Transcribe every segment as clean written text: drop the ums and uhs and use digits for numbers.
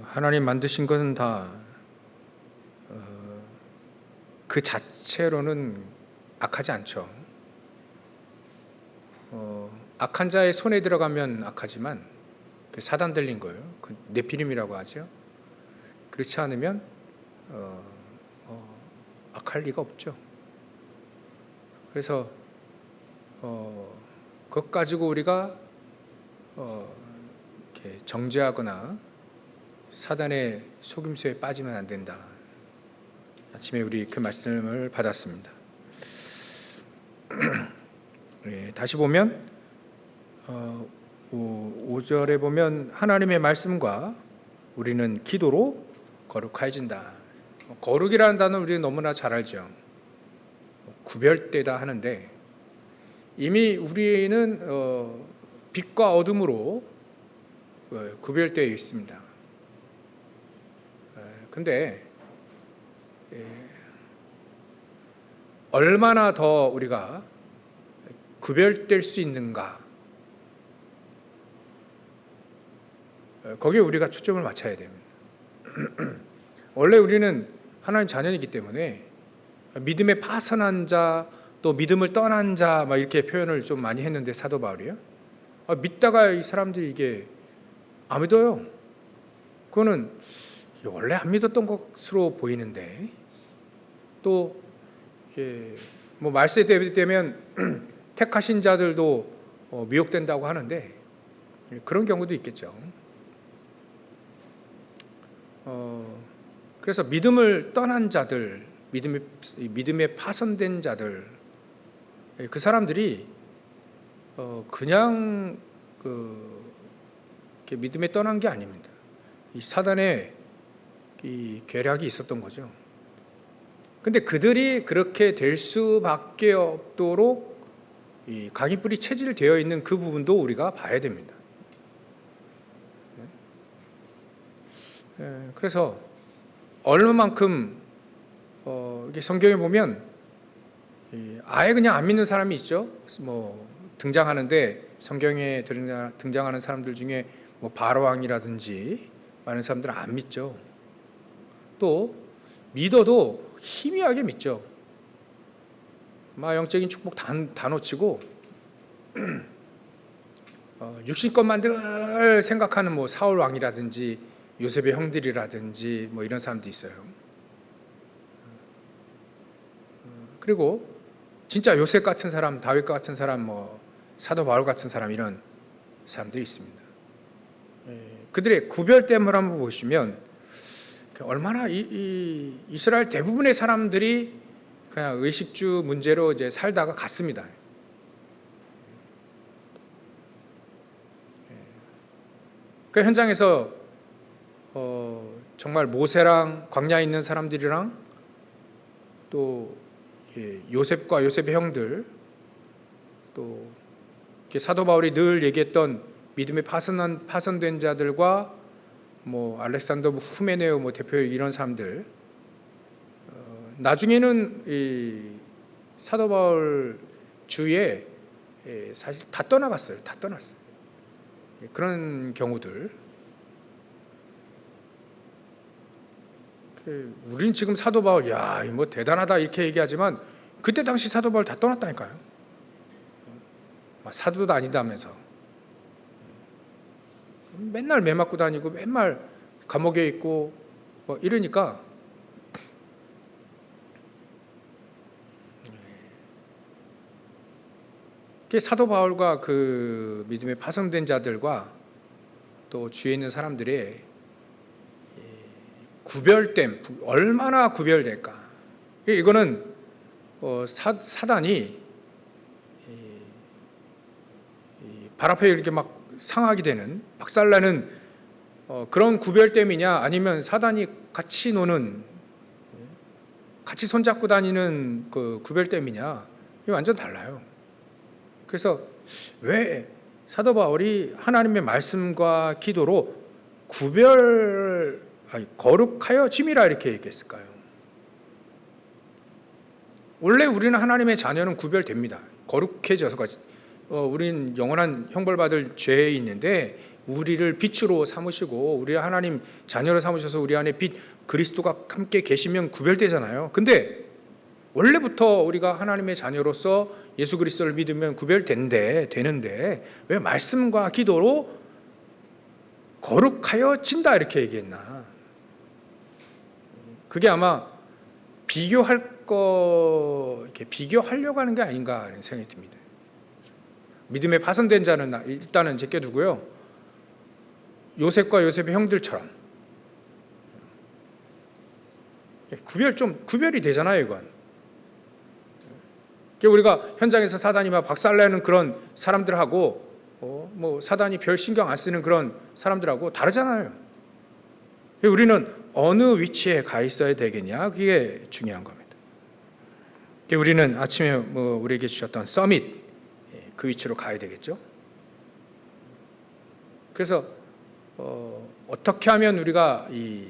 하나님 만드신 것은 다 그 자체로는 악하지 않죠. 악한 자의 손에 들어가면 악하지만 그 사단 들린 거예요. 그 네피림이라고 하죠. 그렇지 않으면 악할 리가 없죠. 그래서 그것 가지고 우리가 이렇게 정죄하거나 사단의 속임수에 빠지면 안 된다. 아침에 우리 그 말씀을 받았습니다. 예, 다시 보면 5절에 보면 하나님의 말씀과 우리는 기도로 거룩해진다. 거룩이라는 단어 우리는 너무나 잘 알죠. 구별되다 하는데 이미 우리는 빛과 어둠으로 구별되어 있습니다. 근데 얼마나 더 우리가 구별될 수 있는가, 거기에 우리가 초점을 맞춰야 됩니다. 원래 우리는 하나님 자녀이기 때문에 믿음에 파선한 자, 또 믿음을 떠난 자, 막 이렇게 표현을 좀 많이 했는데 사도 바울이요. 믿다가 이 사람들이 이게 안 믿어요. 그거는 원래 안 믿었던 것으로 보이는데, 또 이게 뭐 말세 되면 택하신 자들도 미혹된다고 하는데 그런 경우도 있겠죠. 그래서 믿음을 떠난 자들, 믿음에 파선된 자들, 그 사람들이 그냥 이렇게 믿음에 떠난 게 아닙니다. 이 사단의 이 계략이 있었던 거죠. 근데 그들이 그렇게 될 수밖에 없도록 이 각인뿔이 체질되어 있는 그 부분도 우리가 봐야 됩니다. 그래서 얼마만큼 이게 성경에 보면 아예 그냥 안 믿는 사람이 있죠. 뭐 등장하는데 성경에 등장하는 사람들 중에 뭐 바로왕이라든지 많은 사람들은 안 믿죠. 또 믿어도 희미하게 믿죠. 영적인 축복 다 놓치고 육신것만 늘 생각하는 뭐 사울 왕이라든지 요셉의 형들이라든지 뭐 이런 사람도 있어요. 그리고 진짜 요셉 같은 사람, 다윗 같은 사람, 뭐 사도 바울 같은 사람, 이런 사람들이 있습니다. 그들의 구별됨을 한번 보시면 얼마나 이스라엘 대부분의 사람들이 그냥 의식주 문제로 이제 살다가 갔습니다. 그 현장에서 정말 모세랑 광야에 있는 사람들이랑 또 요셉과 요셉의 형들, 또 사도 바울이 늘 얘기했던 믿음에 파선된 자들과 뭐 알렉산더 후메네오 뭐 대표 이런 사람들, 나중에는 이 사도 바울 주위에 사실 다 떠나갔어요. 다 떠났어요. 그런 경우들. 우린 지금 사도 바울, 야, 뭐 대단하다 이렇게 얘기하지만 그때 당시 사도 바울 다 떠났다니까요. 사도도 아니다면서 맨날 매 맞고 다니고 맨날 감옥에 있고 뭐 이러니까 사도 바울과 그 믿음에 파송된 자들과 또 주위에 있는 사람들의 구별됨, 얼마나 구별될까? 이거는 사단이 발 앞에 이렇게 막 상하게 되는, 박살나는 그런 구별됨이냐, 아니면 사단이 같이 노는, 같이 손잡고 다니는 그 구별됨이냐, 이게 완전 달라요. 그래서 왜 사도 바울이 하나님의 말씀과 기도로 거룩하여 짐이라 이렇게 얘기했을까요? 원래 우리는 하나님의 자녀는 구별됩니다. 거룩해져서 우리는 영원한 형벌받을 죄에 있는데 우리를 빛으로 삼으시고 우리 하나님 자녀로 삼으셔서 우리 안에 빛 그리스도가 함께 계시면 구별되잖아요. 근데 원래부터 우리가 하나님의 자녀로서 예수 그리스도를 믿으면 되는데 왜 말씀과 기도로 거룩하여 진다 이렇게 얘기했나? 그게 아마 이렇게 비교하려고 하는 게 아닌가 하는 생각이 듭니다. 믿음에 파손된 자는 일단은 제껴두고요. 요셉과 요셉의 형들처럼 구별이 되잖아요, 이건. 우리가 현장에서 사단이 막 박살내는 그런 사람들하고 뭐 사단이 별 신경 안 쓰는 그런 사람들하고 다르잖아요. 우리는 어느 위치에 가 있어야 되겠냐, 그게 중요한 겁니다. 우리는 아침에 우리에게 주셨던 서밋, 그 위치로 가야 되겠죠. 그래서 어떻게 하면 우리가 이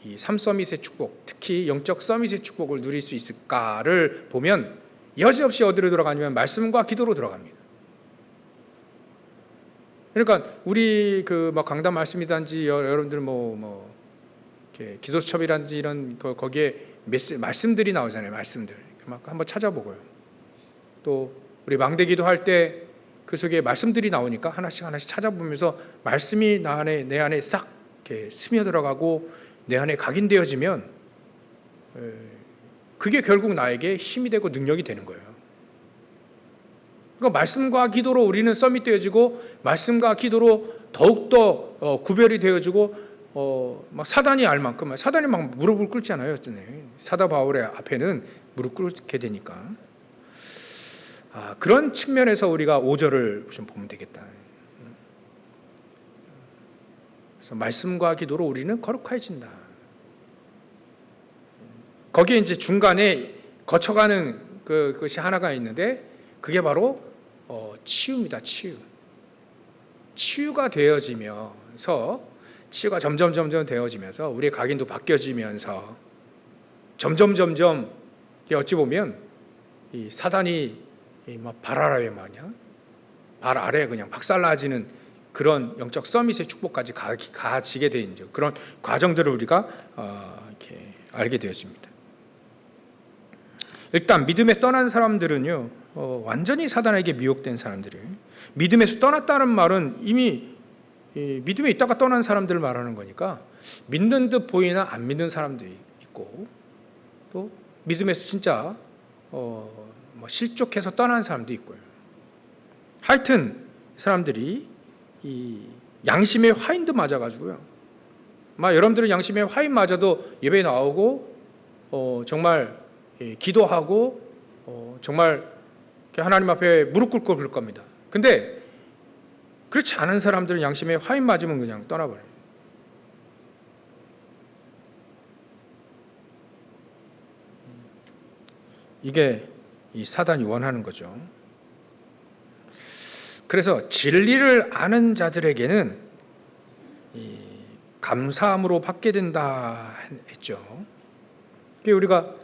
3서밋의 축복, 특히 영적 서밋의 축복을 누릴 수 있을까를 보면 여지없이 어디로 들어가냐면 말씀과 기도로 들어갑니다. 그러니까 우리 강단 말씀이든지 여러분들 이렇게 기도수첩이란지 이런 거기에 말씀들이 나오잖아요. 말씀들 막 한번 찾아보고요. 또 우리 망대기도 할 때 그 속에 말씀들이 나오니까 하나씩 찾아보면서 말씀이 내 안에 싹 이렇게 스며들어가고 내 안에 각인되어지면 그게 결국 나에게 힘이 되고 능력이 되는 거예요. 그러니까 말씀과 기도로 우리는 서밋되어지고 말씀과 기도로 더욱더 구별이 되어지고 막 사단이 알 만큼 사단이 막 무릎을 꿇잖아요. 사도 바울의 앞에는 무릎 꿇게 되니까. 그런 측면에서 우리가 5절을 좀 보면 되겠다. 그래서 말씀과 기도로 우리는 거룩해진다. 거기에 이제 중간에 거쳐가는 그것이 하나가 있는데 그게 바로 치유입니다. 치유가 되어지면서 치유가 점점 되어지면서 우리의 각인도 바뀌어지면서 점점 어찌 보면 이 사단이 발 아래에 그냥 박살나지는 그런 영적 서밋의 축복까지 가지게 된 그런 과정들을 우리가 이렇게 알게 되었습니다. 일단 믿음에 떠난 사람들은요, 완전히 사단에게 미혹된 사람들이에요. 믿음에서 떠났다는 말은 이미 믿음에 있다가 떠난 사람들을 말하는 거니까 믿는 듯 보이나 안 믿는 사람들이 있고 또 믿음에서 진짜 실족해서 떠난 사람도 있고요. 하여튼 사람들이 이 양심의 화인도 맞아가지고요. 여러분들은 양심의 화인 맞아도 예배에 나오고 정말 기도하고 정말 하나님 앞에 무릎 꿇고 그럴 겁니다. 근데 그렇지 않은 사람들은 양심에 화인 맞으면 그냥 떠나버려요. 이게 이 사단이 원하는 거죠. 그래서 진리를 아는 자들에게는 이 감사함으로 받게 된다 했죠. 우리가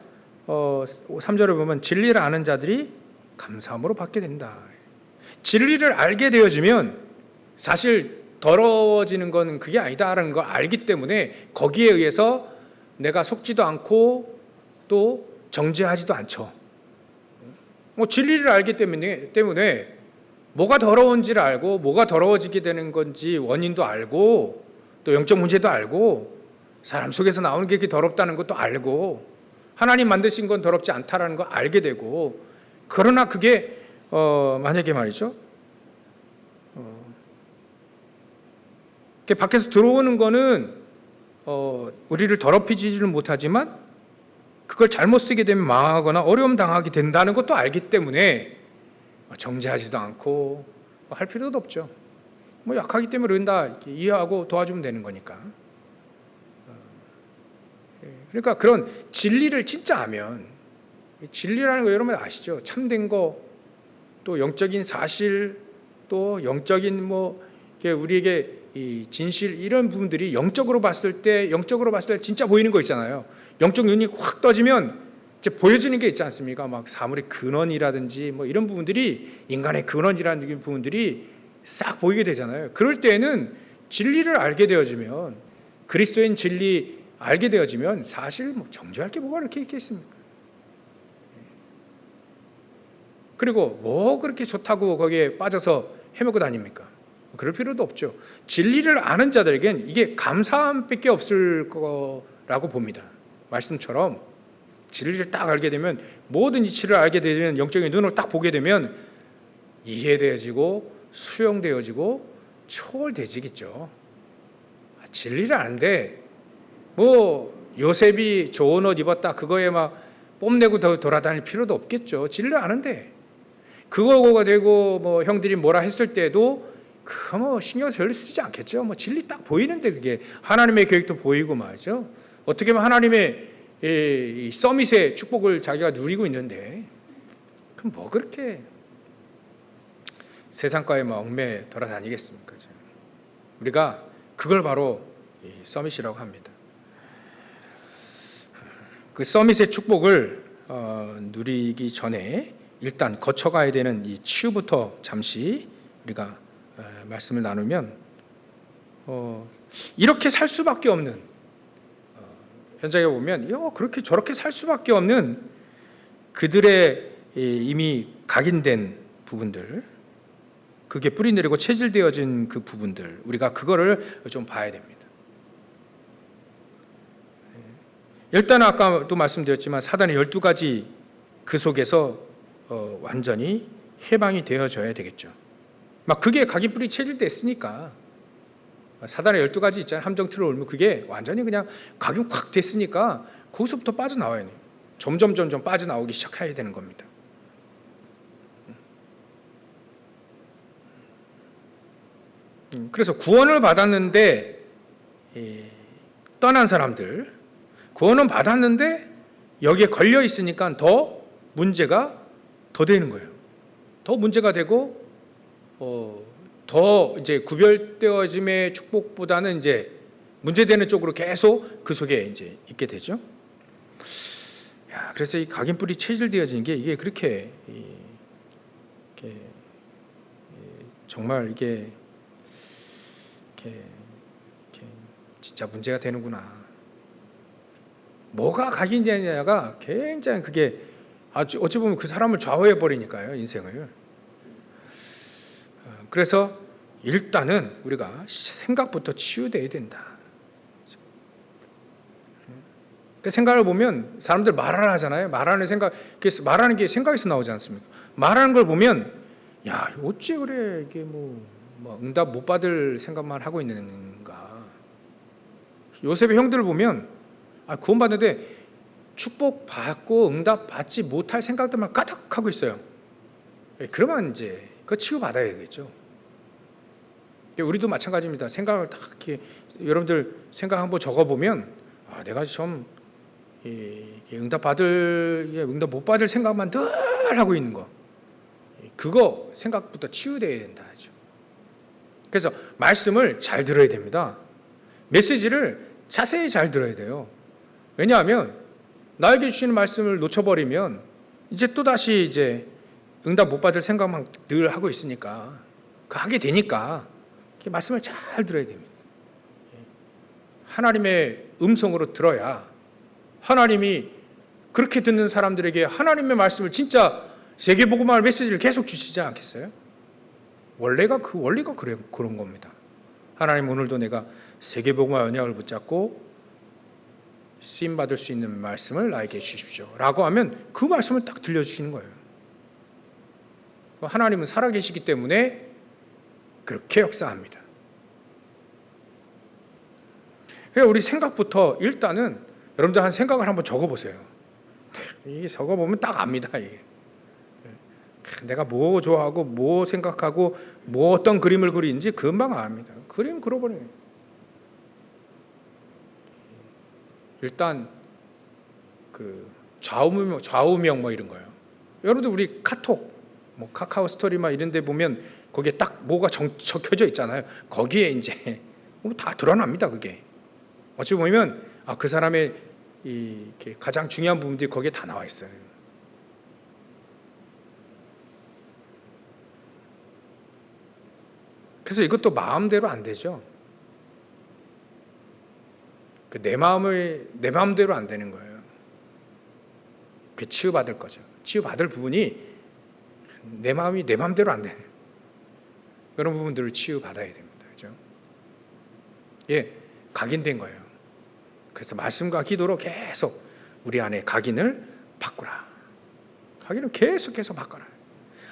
3절을 보면 진리를 아는 자들이 감사함으로 받게 된다. 진리를 알게 되어지면 사실 더러워지는 건 그게 아니다라는 걸 알기 때문에 거기에 의해서 내가 속지도 않고 또 정죄하지도 않죠. 진리를 알기 때문에 뭐가 더러운지를 알고 뭐가 더러워지게 되는 건지 원인도 알고 또 영적 문제도 알고 사람 속에서 나오는 게 더럽다는 것도 알고 하나님 만드신 건 더럽지 않다라는 걸 알게 되고 그러나 그게 만약에 말이죠. 밖에서 들어오는 거는 우리를 더럽히지를 못하지만 그걸 잘못 쓰게 되면 망하거나 어려움 당하게 된다는 것도 알기 때문에 정죄하지도 않고 할 필요도 없죠. 약하기 때문에 그런다 이해하고 도와주면 되는 거니까. 그러니까 그런 진리를 진짜 아면 진리라는 거 여러분 아시죠? 참된 거, 또 영적인 사실, 또 영적인 우리에게 이 진실 이런 부분들이 영적으로 봤을 때 진짜 보이는 거 있잖아요. 영적 눈이 확 떠지면 이제 보여지는 게 있지 않습니까? 사물의 근원이라든지 이런 부분들이 인간의 근원이라는 부분들이 싹 보이게 되잖아요. 그럴 때에는 진리를 알게 되어지면, 그리스도인 진리 알게 되어지면 사실 뭐 정죄할 게 뭐가 그렇게 있겠습니까? 그리고 뭐 그렇게 좋다고 거기에 빠져서 헤매고 다닙니까? 그럴 필요도 없죠. 진리를 아는 자들에겐 이게 감사함밖에 없을 거라고 봅니다. 말씀처럼 진리를 딱 알게 되면, 모든 이치를 알게 되면, 영적인 눈으로 딱 보게 되면 이해되어지고 수용되어지고 초월되지겠죠. 진리를 아는데 뭐 요셉이 좋은 옷 입었다 그거에 막 뽐내고 돌아다닐 필요도 없겠죠. 진리를 아는데 그거가 되고 뭐 형들이 뭐라 했을 때도 그거 뭐 신경 별로 쓰지 않겠죠. 뭐 진리 딱 보이는데, 그게 하나님의 계획도 보이고 말이죠. 어떻게 보면 하나님의 이 서밋의 축복을 자기가 누리고 있는데, 그럼 뭐 그렇게 세상과의 얽매에 돌아다니겠습니까? 우리가 그걸 바로 이 서밋이라고 합니다. 그 서밋의 축복을 누리기 전에 일단 거쳐가야 되는 이 치유부터 잠시 우리가 말씀을 나누면, 이렇게 살 수밖에 없는, 현장에 보면 그렇게 저렇게 살 수밖에 없는 그들의 이미 각인된 부분들, 그게 뿌리내리고 체질되어진 그 부분들, 우리가 그거를 좀 봐야 됩니다. 일단 아까도 말씀드렸지만 사단의 12가지 그 속에서 완전히 해방이 되어져야 되겠죠. 막 그게 각인 뿌리 체질됐으니까, 사단의 12가지 있잖아요. 함정 틀을 올면 그게 완전히 그냥 각인 확 됐으니까 거기서부터 빠져나와야 돼요. 점점 빠져나오기 시작해야 되는 겁니다. 그래서 구원을 받았는데 떠난 사람들, 구원은 받았는데 여기에 걸려 있으니까 더 문제가 더 되는 거예요. 더 문제가 되고 더 이제 구별되어짐의 축복보다는 이제 문제되는 쪽으로 계속 그 속에 이제 있게 되죠. 그래서 이 각인뿌리 체질되어지는 게 이게 그렇게 정말 이게 진짜 문제가 되는구나. 뭐가 각인되느냐가 굉장히 그게 어찌 보면 그 사람을 좌우해 버리니까요, 인생을. 그래서 일단은 우리가 생각부터 치유돼야 된다. 그 생각을 보면 사람들 말을 하잖아요. 말하는 게 생각에서 나오지 않습니까? 말하는 걸 보면, 야, 어찌 그래, 이게 뭐 응답 못 받을 생각만 하고 있는가. 요셉의 형들을 보면 구원받는데 축복 받고 응답 받지 못할 생각들만 가득하고 있어요. 그러면 이제 그거 치유 받아야 되겠죠. 우리도 마찬가지입니다. 생각을 딱 이렇게 여러분들 생각 한번 적어 보면, 내가 좀 응답 못 받을 생각만 늘 하고 있는 거, 그거 생각부터 치유돼야 된다 하죠. 그래서 말씀을 잘 들어야 됩니다. 메시지를 자세히 잘 들어야 돼요. 왜냐하면 나에게 주시는 말씀을 놓쳐버리면 이제 또 다시 이제 응답 못 받을 생각만 늘 하고 있으니까, 하게 되니까 말씀을 잘 들어야 됩니다. 하나님의 음성으로 들어야, 하나님이 그렇게 듣는 사람들에게 하나님의 말씀을 진짜 세계복음화의 메시지를 계속 주시지 않겠어요? 원리가 그런 겁니다. 하나님, 오늘도 내가 세계복음화 언약을 붙잡고 쓰임 받을 수 있는 말씀을 나에게 주십시오 라고 하면 그 말씀을 딱 들려주시는 거예요. 하나님은 살아계시기 때문에 그렇게 역사합니다. 그래서 우리 생각부터 일단은 여러분들 한 생각을 한번 적어보세요. 이게 적어보면 딱 압니다. 이게. 내가 뭐 좋아하고 뭐 생각하고 뭐 어떤 그림을 그리는지 금방 압니다. 그림 그려버려요. 일단 그 좌우명 뭐 이런 거예요. 여러분들 우리 카톡, 뭐 카카오 스토리 막 이런 데 보면 거기에 딱 뭐가 적혀져 있잖아요. 거기에 이제 다 드러납니다. 그게 어찌 보면 그 사람의 가장 중요한 부분들이 거기에 다 나와 있어요. 그래서 이것도 마음대로 안 되죠. 내 마음대로 안 되는 거예요. 그 치유받을 거죠. 치유받을 부분이 내 마음이 내 마음대로 안 되는 그런 부분들을 치유받아야 됩니다. 그죠? 예, 각인된 거예요. 그래서 말씀과 기도로 계속 우리 안에 각인을 바꾸라. 각인을 계속해서 바꿔라.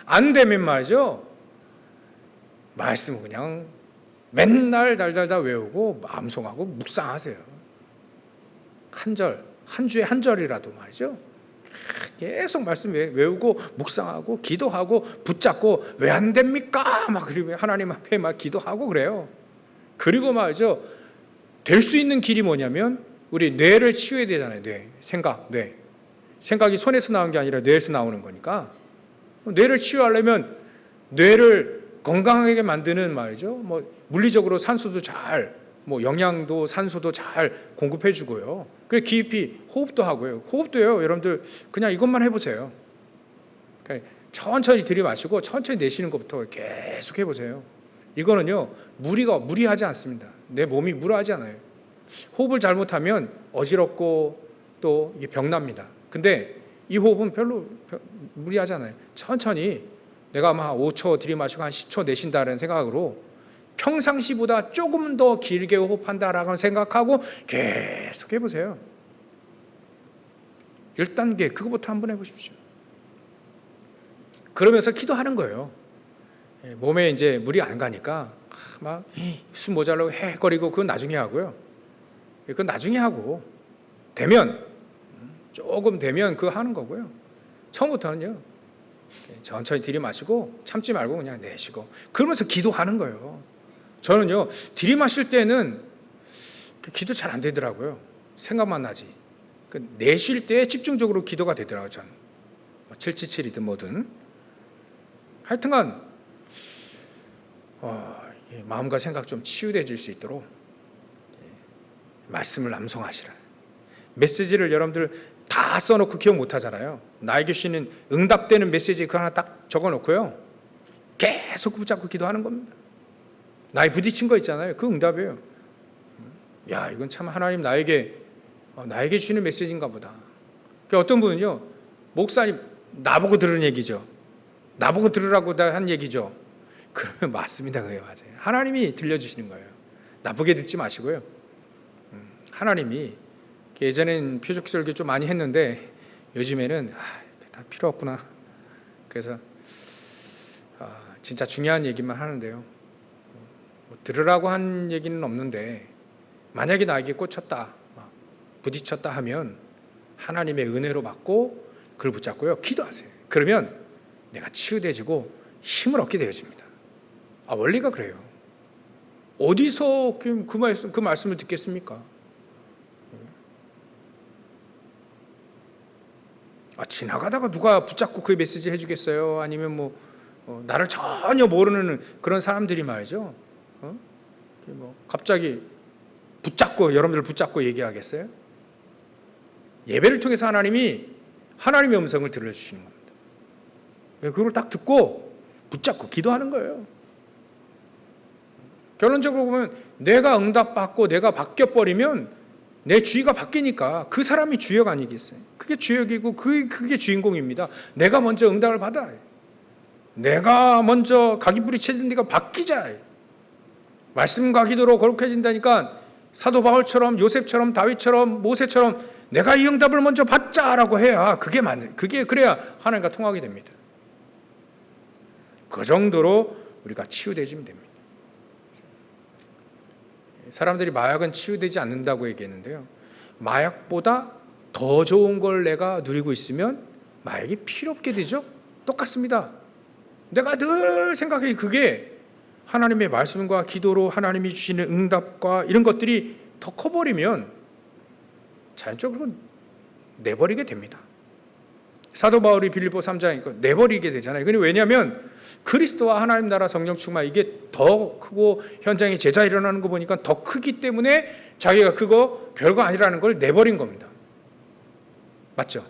안 되면 말이죠. 말씀 그냥 맨날 달달달 외우고 암송하고 묵상하세요. 한 절, 한 주에 한 절이라도 말이죠. 계속 말씀 외우고 묵상하고 기도하고 붙잡고 왜 안 됩니까? 막 그러면 하나님 앞에 막 기도하고 그래요. 그리고 말이죠. 될 수 있는 길이 뭐냐면 우리 뇌를 치유해야 되잖아요. 뇌. 생각이 손에서 나오는 게 아니라 뇌에서 나오는 거니까 뇌를 치유하려면 뇌를 건강하게 만드는 말이죠. 뭐 물리적으로 산소도 잘, 뭐 영양도 산소도 잘 공급해 주고요. 그래 깊이 호흡도 하고요. 호흡도요. 여러분들 그냥 이것만 해보세요. 그러니까 천천히 들이마시고 천천히 내쉬는 것부터 계속 해보세요. 이거는요 무리하지 않습니다. 내 몸이 무리하지 않아요. 호흡을 잘못하면 어지럽고 또 이게 병납니다. 근데 이 호흡은 별로 무리하지 않아요. 천천히 내가 막 5초 들이마시고 한 10초 내쉰다는 생각으로 평상시보다 조금 더 길게 호흡한다라고 생각하고 계속 해보세요. 1단계 그거부터 한번 해보십시오. 그러면서 기도하는 거예요. 몸에 이제 물이 안 가니까 막 숨 모자라고 헤거리고 그건 나중에 하고요. 그건 나중에 하고 조금 되면 그거 하는 거고요. 처음부터는요. 천천히 들이마시고 참지 말고 그냥 내쉬고 그러면서 기도하는 거예요. 저는요 들이마실 때는 기도 잘 안 되더라고요. 생각만 나지. 내쉴 때 집중적으로 기도가 되더라고요. 저는 777이든 뭐든 하여튼간 마음과 생각 좀 치유되어질 수 있도록 말씀을 암송하시라. 메시지를 여러분들 다 써놓고 기억 못하잖아요. 나에게 주시는 응답되는 메시지 그거 하나 딱 적어놓고요. 계속 붙잡고 기도하는 겁니다. 나에 부딪힌 거 있잖아요. 그 응답이에요. 야, 이건 참 하나님 나에게 주시는 메시지인가 보다. 그러니까 어떤 분은요. 목사님 나보고 들은 얘기죠. 나보고 들으라고 한 얘기죠. 그러면 맞습니다. 그게 맞아요. 하나님이 들려주시는 거예요. 나쁘게 듣지 마시고요. 하나님이 예전엔 표적 설교 좀 많이 했는데 요즘에는 다 필요 없구나. 그래서 진짜 중요한 얘기만 하는데요. 들으라고 한 얘기는 없는데 만약에 나에게 꽂혔다, 부딪혔다 하면 하나님의 은혜로 받고 그걸 붙잡고요. 기도하세요. 그러면 내가 치유되지고 힘을 얻게 되어집니다. 원리가 그래요. 어디서 그 말씀을 듣겠습니까? 지나가다가 누가 붙잡고 그 메시지 해주겠어요? 아니면 나를 전혀 모르는 그런 사람들이 말이죠. 갑자기 여러분들 붙잡고 얘기하겠어요? 예배를 통해서 하나님의 음성을 들려주시는 겁니다. 그걸 딱 듣고 붙잡고 기도하는 거예요. 결론적으로 보면 내가 응답받고 내가 바뀌어버리면 내 주의가 바뀌니까 그 사람이 주역 아니겠어요? 그게 주역이고 그게 주인공입니다. 내가 먼저 응답을 받아. 내가 먼저 각인불이 쳐진 네가 바뀌자. 말씀과 기도로 거룩해진다니까 사도 바울처럼 요셉처럼 다윗처럼 모세처럼 내가 이 응답을 먼저 받자라고 해야 그게 그래야 하나님과 통하게 됩니다. 그 정도로 우리가 치유되시면 됩니다. 사람들이 마약은 치유되지 않는다고 얘기했는데요. 마약보다 더 좋은 걸 내가 누리고 있으면 마약이 필요 없게 되죠. 똑같습니다. 내가 늘 생각해 그게 하나님의 말씀과 기도로 하나님이 주시는 응답과 이런 것들이 더 커버리면 자연적으로 내버리게 됩니다. 사도 바울이 빌립보 3장이니까 내버리게 되잖아요. 왜냐하면 그리스도와 하나님 나라 성령 충만 이게 더 크고 현장에 제자 일어나는 거 보니까 더 크기 때문에 자기가 그거 별거 아니라는 걸 내버린 겁니다. 맞죠?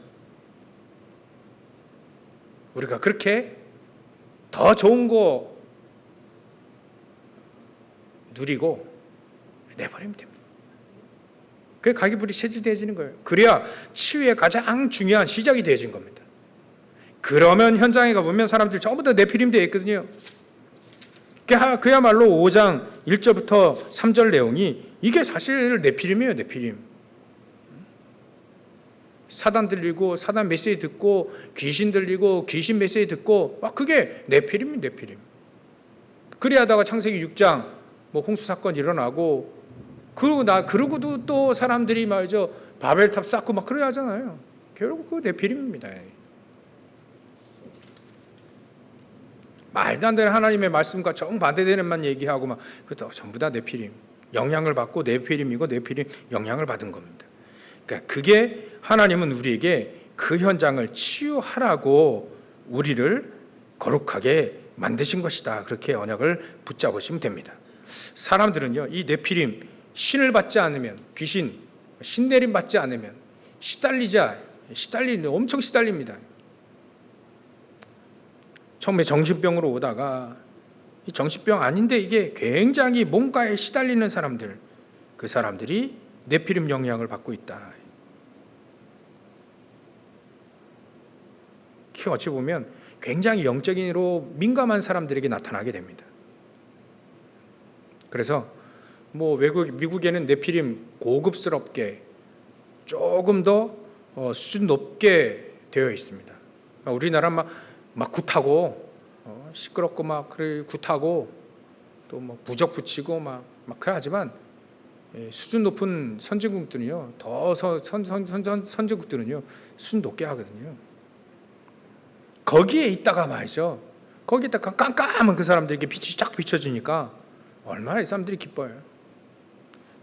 우리가 그렇게 더 좋은 거 누리고 내버리면 됩니다. 그게 갈기불이 세지되어지는 거예요. 그래야 치유의 가장 중요한 시작이 되어진 겁니다. 그러면 현장에 가보면 사람들이 전부 다 네피림 되어 있거든요. 그야말로 5장 1절부터 3절 내용이 이게 사실 네피림이에요. 네피림. 사단 들리고 사단 메시지 듣고 귀신 들리고 귀신 메시지 듣고 그게 네피림이 네피림. 그리하다가 창세기 6장 홍수 사건 일어나고 그러고도 또 사람들이 말이죠 바벨탑 쌓고 그래야 하잖아요. 결국 그거 네피림입니다. 말도 안 되는 하나님의 말씀과 정반대되는 만 얘기하고 그것도 전부 다 네피림. 영향을 받고 네피림이고 네피림 영향을 받은 겁니다. 그러니까 그게 하나님은 우리에게 그 현장을 치유하라고 우리를 거룩하게 만드신 것이다. 그렇게 언약을 붙잡으시면 됩니다. 사람들은요, 이 네피림 신을 받지 않으면 귀신 신내림 받지 않으면 엄청 시달립니다. 처음에 정신병으로 오다가 이 정신병 아닌데 이게 굉장히 뭔가에 시달리는 사람들, 그 사람들이 네피림 영향을 받고 있다. 어찌 보면 굉장히 영적인으로 민감한 사람들에게 나타나게 됩니다. 그래서 미국에는 네피림 고급스럽게 조금 더 수준 높게 되어 있습니다. 우리나라 막 굿하고 시끄럽고 그래 굿하고 또 부적 붙이고 막 그러지만 수준 높은 선진국들은요 더 선진국들은요 수준 높게 하거든요. 거기에 있다가 말이죠. 거기에다가 깜깜한 그 사람들에게 빛이 쫙 비춰지니까 얼마나 이 사람들이 기뻐요.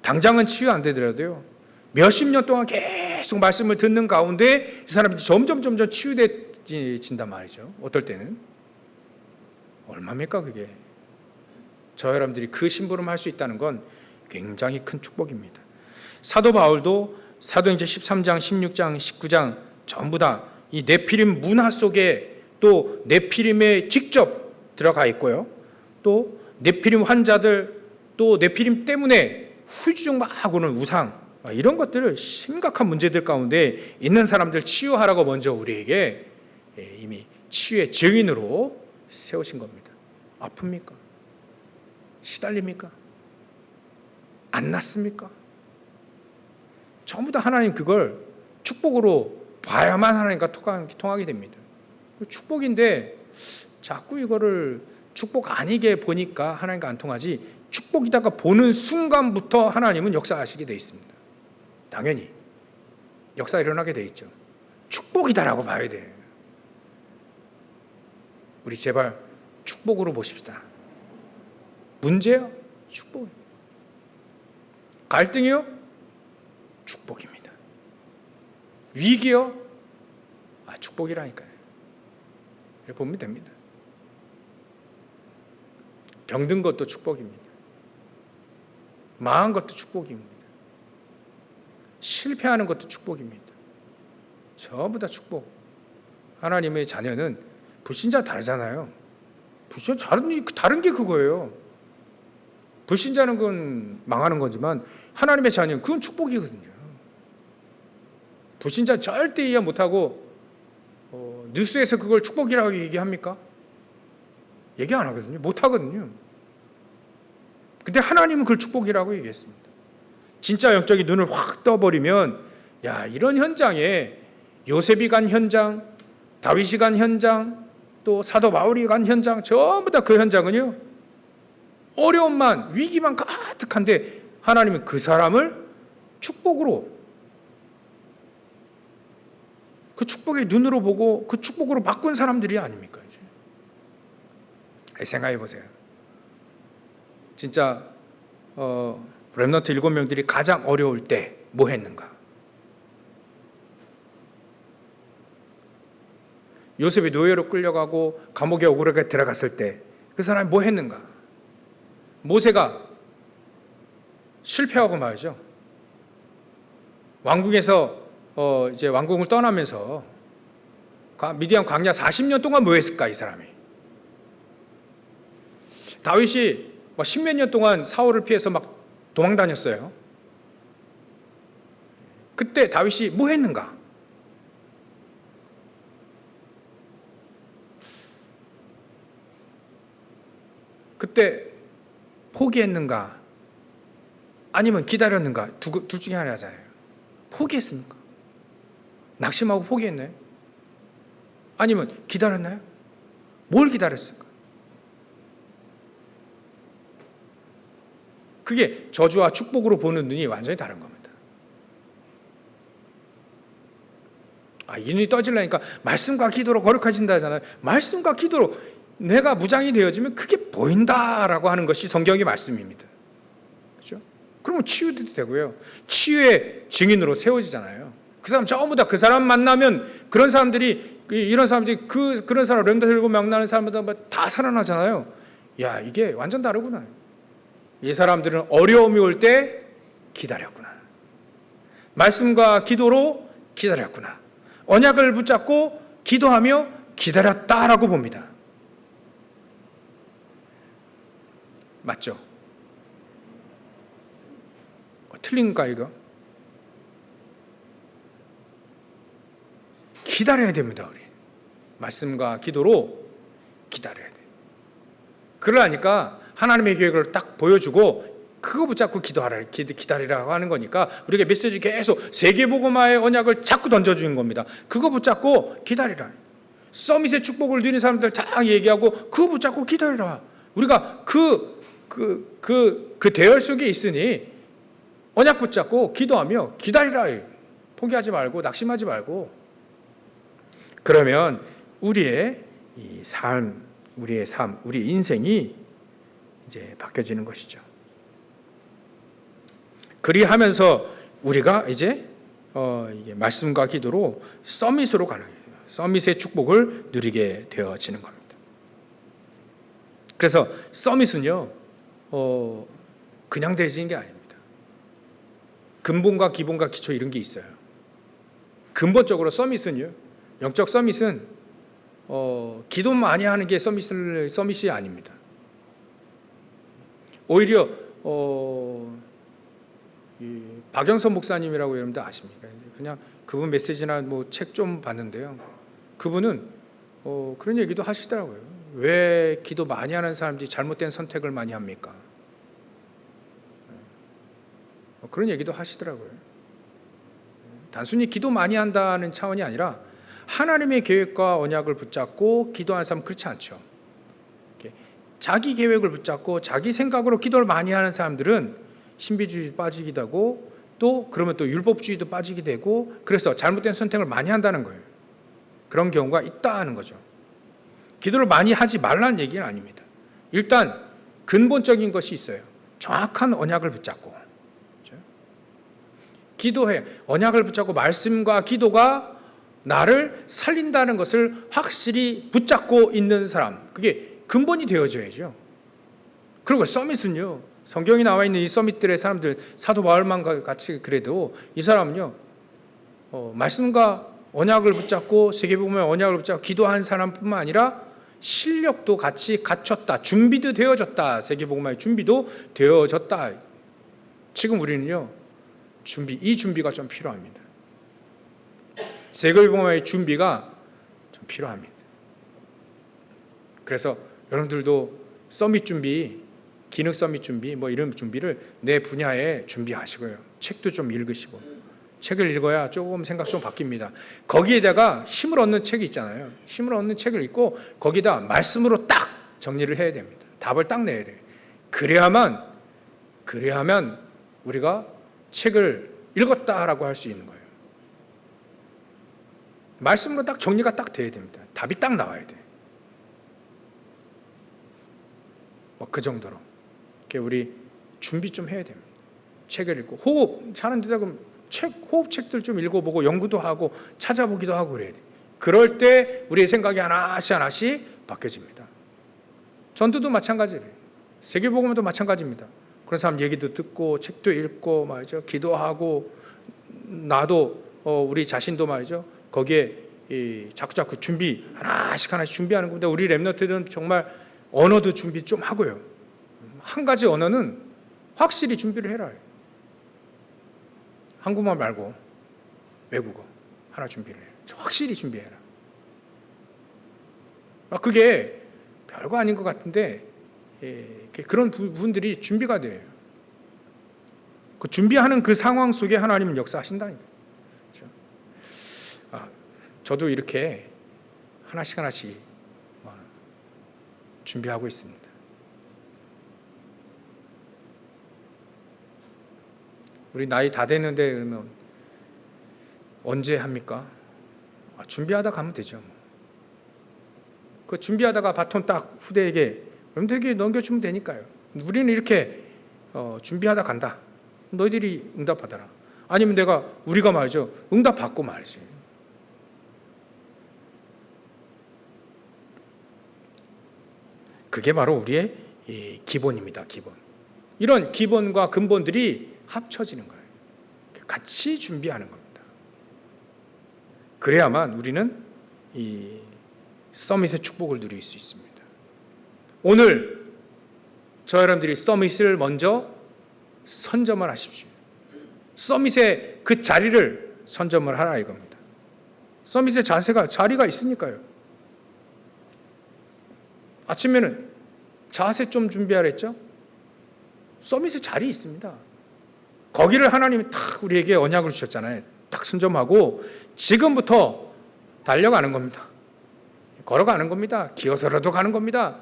당장은 치유 안 되더라도요. 몇십 년 동안 계속 말씀을 듣는 가운데 이 사람들이 점점 치유돼진단 말이죠. 어떨 때는. 얼마입니까 그게. 저 여러분들이 그 심부름할 수 있다는 건 굉장히 큰 축복입니다. 사도 바울도 사도행전 13장, 16장, 19장 전부 다 이 네피림 문화 속에 또 네피림에 직접 들어가 있고요. 또 네피림 환자들 또 네피림 때문에 후유증 오는 우상 이런 것들을 심각한 문제들 가운데 있는 사람들 치유하라고 먼저 우리에게 이미 치유의 증인으로 세우신 겁니다. 아픕니까? 시달립니까? 안 낫습니까? 전부 다 하나님 그걸 축복으로 봐야만 하나님과 통하게 됩니다. 축복인데 자꾸 이거를 축복 아니게 보니까 하나님과 안 통하지, 축복이다가 보는 순간부터 하나님은 역사하시게 돼 있습니다. 당연히 역사 일어나게 돼 있죠. 축복이다라고 봐야 돼. 우리 제발 축복으로 보십시다. 문제요? 축복. 갈등이요? 축복입니다. 위기요? 축복이라니까요. 이렇게 보면 됩니다. 병든 것도 축복입니다. 망한 것도 축복입니다. 실패하는 것도 축복입니다. 전부 다 축복. 하나님의 자녀는 불신자 다르잖아요. 불신자 다른 게 그거예요. 불신자는 건 망하는 거지만 하나님의 자녀는 그건 축복이거든요. 불신자 절대 이해 못하고 뉴스에서 그걸 축복이라고 얘기합니까? 얘기 안 하거든요. 못하거든요. 근데 하나님은 그걸 축복이라고 얘기했습니다. 진짜 영적인 눈을 확 떠버리면 이런 현장에 요셉이 간 현장, 다윗이 간 현장, 또 사도 바울이 간 현장, 전부 다 그 현장은요 어려움만 위기만 가득한데 하나님은 그 사람을 축복으로, 그 축복의 눈으로 보고 그 축복으로 바꾼 사람들이 아닙니까? 이제 생각해 보세요. 진짜 렘넌트 7명들이 가장 어려울 때 뭐 했는가? 요셉이 노예로 끌려가고 감옥에 억울하게 들어갔을 때 그 사람이 뭐 했는가? 모세가 실패하고 말이죠. 왕궁에서 이제 왕궁을 떠나면서 미디안 광야 40년 동안 뭐 했을까 이 사람이? 다윗이 10몇 년 동안 사울을 피해서 막 도망 다녔어요. 그때 다윗이 뭐 했는가? 그때 포기했는가? 아니면 기다렸는가? 둘 중에 하나잖아요. 포기했습니까? 낙심하고 포기했나요? 아니면 기다렸나요? 뭘 기다렸을까? 그게 저주와 축복으로 보는 눈이 완전히 다른 겁니다. 이 눈이 떠질라니까 말씀과 기도로 거룩해진다 하잖아요. 말씀과 기도로 내가 무장이 되어지면 그게 보인다라고 하는 것이 성경의 말씀입니다. 그렇죠? 그러면 치유도 되고요. 치유의 증인으로 세워지잖아요. 그 사람 전부 다 그 사람 만나면 그런 사람들이 이런 사람들이 그런 사람 렘더 들고 명나는 사람들 다 살아나잖아요. 야, 이게 완전 다르구나. 이 사람들은 어려움이 올 때 기다렸구나. 말씀과 기도로 기다렸구나. 언약을 붙잡고 기도하며 기다렸다라고 봅니다. 맞죠? 틀린가 이거? 기다려야 됩니다. 우리 말씀과 기도로 기다려야 돼요. 그러니까 하나님의 계획을 딱 보여주고 그거 붙잡고 기다리라고 하는 거니까 우리가 메시지 계속 세계복음화의 언약을 자꾸 던져주는 겁니다. 그거 붙잡고 기다리라. 서밋의 축복을 누리는 사람들 쫙 얘기하고 그거 붙잡고 기다리라. 우리가 그 대열 속에 있으니 언약 붙잡고 기도하며 기다리라. 포기하지 말고 낙심하지 말고. 그러면 우리의 이 삶, 우리의 인생이 이제 바뀌어지는 것이죠. 그리하면서 우리가 이제 이게 말씀과 기도로 서밋으로 가는 거예요. 서밋의 축복을 누리게 되어지는 겁니다. 그래서 서밋은요, 그냥 되어지는 게 아닙니다. 근본과 기본과 기초 이런 게 있어요. 근본적으로 서밋은요, 영적 서밋은 기도 많이 하는 게 서밋이 아닙니다. 오히려 박영선 목사님이라고 여러분들 아십니까? 그냥 그분 메시지나 뭐 책 좀 봤는데요. 그분은 그런 얘기도 하시더라고요. 왜 기도 많이 하는 사람들이 잘못된 선택을 많이 합니까? 그런 얘기도 하시더라고요. 단순히 기도 많이 한다는 차원이 아니라 하나님의 계획과 언약을 붙잡고 기도하는 사람은 그렇지 않죠. 자기 계획을 붙잡고 자기 생각으로 기도를 많이 하는 사람들은 신비주의 빠지기도 하고 또 그러면 또 율법주의도 빠지게 되고 그래서 잘못된 선택을 많이 한다는 거예요. 그런 경우가 있다는 거죠. 기도를 많이 하지 말라는 얘기는 아닙니다. 일단 근본적인 것이 있어요. 정확한 언약을 붙잡고 기도해. 언약을 붙잡고 말씀과 기도가 나를 살린다는 것을 확실히 붙잡고 있는 사람, 그게 근본이 되어져야죠. 그리고 서밋은요, 성경에 나와 있는 이 서밋들의 사람들, 사도 바울만 같이 그래도 이 사람은요, 말씀과 언약을 붙잡고 세계복음의 언약을 붙잡고 기도한 사람뿐만 아니라 실력도 같이 갖췄다, 준비도 되어졌다, 세계복음의 준비도 되어졌다. 지금 우리는요, 이 준비가 좀 필요합니다. 세계복음의 준비가 좀 필요합니다. 그래서 여러분들도 서밋 준비, 기능 서밋 준비, 뭐 이런 준비를 내 분야에 준비하시고요. 책도 좀 읽으시고, 책을 읽어야 조금 생각 좀 바뀝니다. 거기에다가 힘을 얻는 책이 있잖아요. 힘을 얻는 책을 읽고 거기다 말씀으로 딱 정리를 해야 됩니다. 답을 딱 내야 돼요. 그래야만 우리가 책을 읽었다라고 할 수 있는 거예요. 말씀으로 딱 정리가 딱 돼야 됩니다. 답이 딱 나와야 돼요. 그 정도로 우리 준비 좀 해야 됩니다. 책을 읽고 호흡 잘안 되다 그러면 호흡책들 좀 읽어보고 연구도 하고 찾아보기도 하고 그래야 돼요. 그럴 때 우리의 생각이 하나씩 바뀌어집니다. 전도도 마찬가지예요. 세계복음도 마찬가지입니다. 그런 사람 얘기도 듣고 책도 읽고 말이죠. 기도하고 나도 우리 자신도 말이죠. 거기에 자꾸 준비 하나씩 준비하는 겁니다. 우리 렘넌트들은 정말 언어도 준비 좀 하고요. 한 가지 언어는 확실히 준비를 해라. 한국말 말고 외국어 하나 준비를 해요. 확실히 준비해라. 그게 별거 아닌 것 같은데 그런 부분들이 준비가 돼요. 그 준비하는 그 상황 속에 하나님은 역사하신다니까요. 그렇죠? 저도 이렇게 하나씩 준비하고 있습니다. 우리 나이 다 됐는데 그러면 언제 합니까? 준비하다 가면 되죠. 그 준비하다가 바톤 딱 후대에게 되게 넘겨주면 되니까요. 우리는 이렇게 준비하다 간다. 너희들이 응답하더라. 아니면 우리가 말이죠. 응답받고 말이지. 그게 바로 우리의 기본입니다. 기본. 이런 기본과 근본들이 합쳐지는 거예요. 같이 준비하는 겁니다. 그래야만 우리는 이 서밋의 축복을 누릴 수 있습니다. 오늘 저 여러분들이 서밋을 먼저 선점을 하십시오. 서밋의 그 자리를 선점을 하라 이겁니다. 서밋의 자리가 있으니까요. 아침에는 자세 좀 준비하랬죠? 서밋의 자리 있습니다. 거기를 하나님이 딱 우리에게 언약을 주셨잖아요. 딱 선점하고 지금부터 달려가는 겁니다. 걸어가는 겁니다. 기어서라도 가는 겁니다.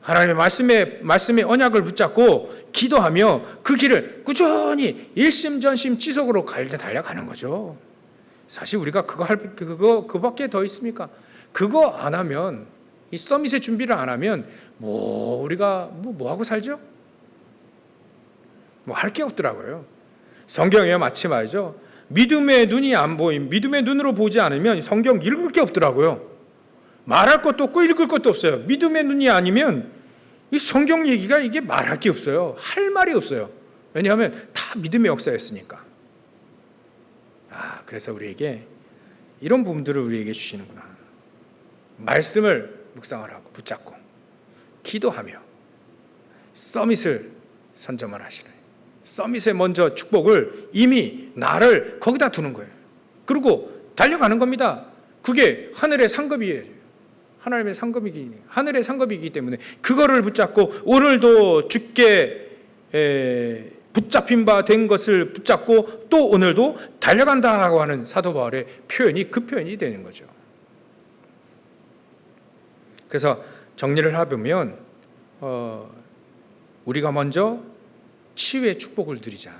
하나님의 말씀에 언약을 붙잡고 기도하며 그 길을 꾸준히 일심전심 지속으로 달려가는 거죠. 사실 우리가 그거밖에 더 있습니까? 그거 안 하면, 이 서밋의 준비를 안 하면 우리가 뭐 하고 살죠? 할 게 없더라고요. 성경에 마치 말이죠. 믿음의 눈이 안 보임, 믿음의 눈으로 보지 않으면 성경 읽을 게 없더라고요. 말할 것도 없고 읽을 것도 없어요. 믿음의 눈이 아니면 이 성경 얘기가 이게 말할 게 없어요. 할 말이 없어요. 왜냐하면 다 믿음의 역사였으니까. 그래서 우리에게 이런 부분들을 우리에게 주시는구나. 말씀을 묵상을 하고 붙잡고 기도하며 서밋을 선점을 하시네. 서밋에 먼저 축복을 이미 나를 거기다 두는 거예요. 그리고 달려가는 겁니다. 그게 하늘의 상급이에요. 하나님의 하늘의 상급이기 때문에 그거를 붙잡고 오늘도 주께 붙잡힌 바 된 것을 붙잡고 또 오늘도 달려간다고 하는 사도 바울의 표현이 그 표현이 되는 거죠. 그래서 정리를 해보면 우리가 먼저 치유의 축복을 누리자.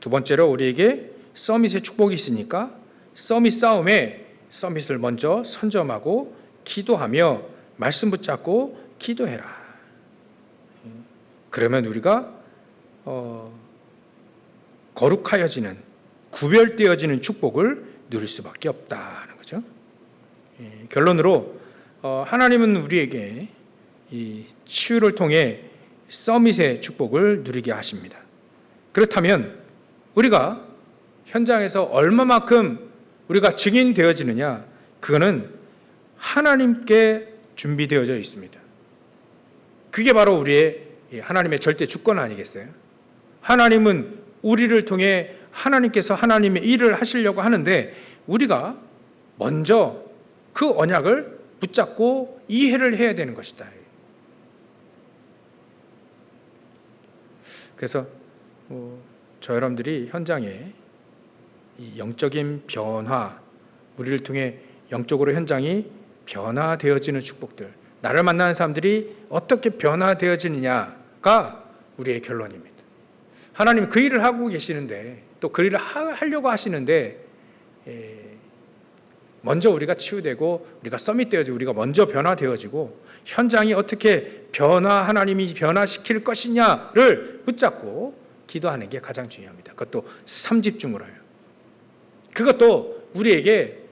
두 번째로 우리에게 서밋의 축복이 있으니까 서밋 싸움에 서밋을 먼저 선점하고 기도하며 말씀 붙잡고 기도해라. 그러면 우리가 거룩하여지는, 구별되어지는 축복을 누릴 수밖에 없다는 거죠. 결론으로 하나님은 우리에게 이 치유를 통해 서밋의 축복을 누리게 하십니다. 그렇다면 우리가 현장에서 얼마만큼 우리가 증인되어지느냐, 그거는 하나님께 준비되어져 있습니다. 그게 바로 우리의 하나님의 절대 주권 아니겠어요? 하나님은 우리를 통해 하나님께서 하나님의 일을 하시려고 하는데 우리가 먼저 그 언약을 붙잡고 이해를 해야 되는 것이다. 그래서 저 여러분들이 현장에 이 영적인 변화, 우리를 통해 영적으로 현장이 변화되어지는 축복들, 나를 만나는 사람들이 어떻게 변화되어지느냐가 우리의 결론입니다. 하나님은 그 일을 하고 계시는데, 또 그 일을 하려고 하시는데 먼저 우리가 치유되고 우리가 서밋되어지고 우리가 먼저 변화되어지고 현장이 어떻게 하나님이 변화시킬 것이냐를 붙잡고 기도하는 게 가장 중요합니다. 그것도 3집중으로요. 그것도 우리에게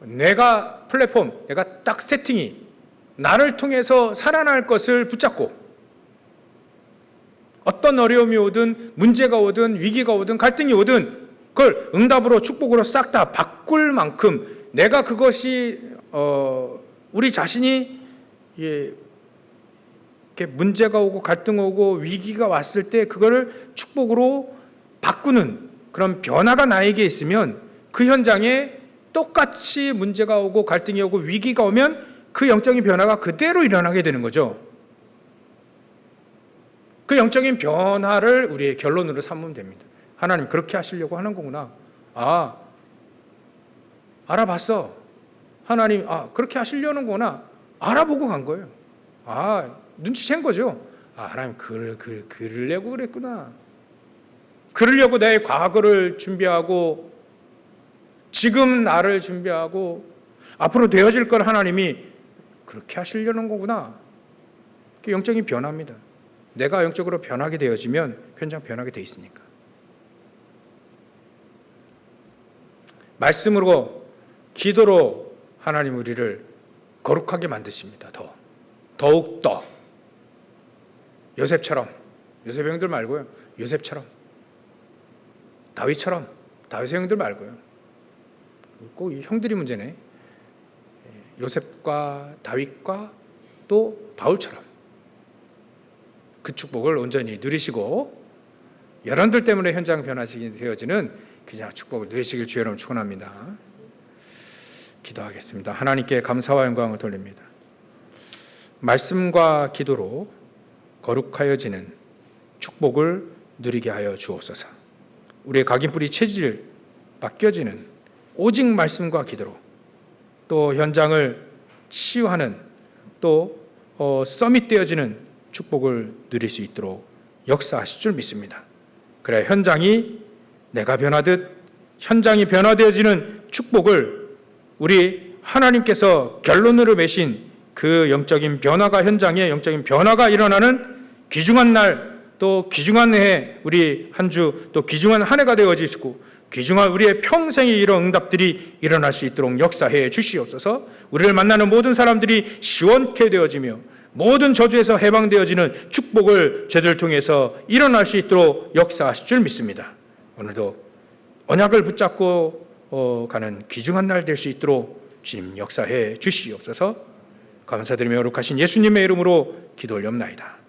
내가 딱 세팅이 나를 통해서 살아날 것을 붙잡고 어떤 어려움이 오든 문제가 오든 위기가 오든 갈등이 오든 그걸 응답으로 축복으로 싹 다 바꿀 만큼 내가 그것이 우리 자신이 이렇게 문제가 오고 갈등 오고 위기가 왔을 때 그거를 축복으로 바꾸는 그런 변화가 나에게 있으면 그 현장에 똑같이 문제가 오고 갈등이 오고 위기가 오면 그 영적인 변화가 그대로 일어나게 되는 거죠. 그 영적인 변화를 우리의 결론으로 삼으면 됩니다. 하나님 그렇게 하시려고 하는 거구나. 아, 알아봤어. 하나님, 그렇게 하시려는 거구나. 알아보고 간 거예요. 눈치챈 거죠. 하나님 그러려고 그랬구나. 그러려고 내 과거를 준비하고 지금 나를 준비하고 앞으로 되어질 걸 하나님이 그렇게 하시려는 거구나. 그게 영적인 변화입니다. 내가 영적으로 변하게 되어지면 현장 변하게 돼 있으니까. 말씀으로 기도로 하나님 우리를 거룩하게 만드십니다. 더욱 더 요셉처럼, 요셉 형들 말고요. 요셉처럼, 다윗처럼, 다윗의 형들 말고요. 꼭 이 형들이 문제네. 요셉과 다윗과 또 바울처럼 그 축복을 온전히 누리시고 여러분들 때문에 현장 변화시기 되어지는 그냥 축복을 누리시길 주의 이름으로 축원합니다. 기도하겠습니다. 하나님께 감사와 영광을 돌립니다. 말씀과 기도로 거룩하여지는 축복을 누리게 하여 주옵소서. 우리의 각인뿌리 체질 바뀌어지는 오직 말씀과 기도로 또 현장을 치유하는 또 서밋되어지는 축복을 누릴 수 있도록 역사하실 줄 믿습니다. 그래 현장이 내가 변하듯 현장이 변화되어지는 축복을 우리 하나님께서 결론으로 매신 그 영적인 변화가 현장에 영적인 변화가 일어나는 귀중한 날 또 귀중한 해 우리 한 주 또 귀중한 한 해가 되어지시고 귀중한 우리의 평생의 이런 응답들이 일어날 수 있도록 역사해 주시옵소서. 우리를 만나는 모든 사람들이 시원케 되어지며 모든 저주에서 해방되어지는 축복을 저희들을 통해서 일어날 수 있도록 역사하실 줄 믿습니다. 오늘도 언약을 붙잡고 가는 귀중한 날 될 수 있도록 주님 역사해 주시옵소서. 감사드리며 거룩하신 예수님의 이름으로 기도 올려옵나이다.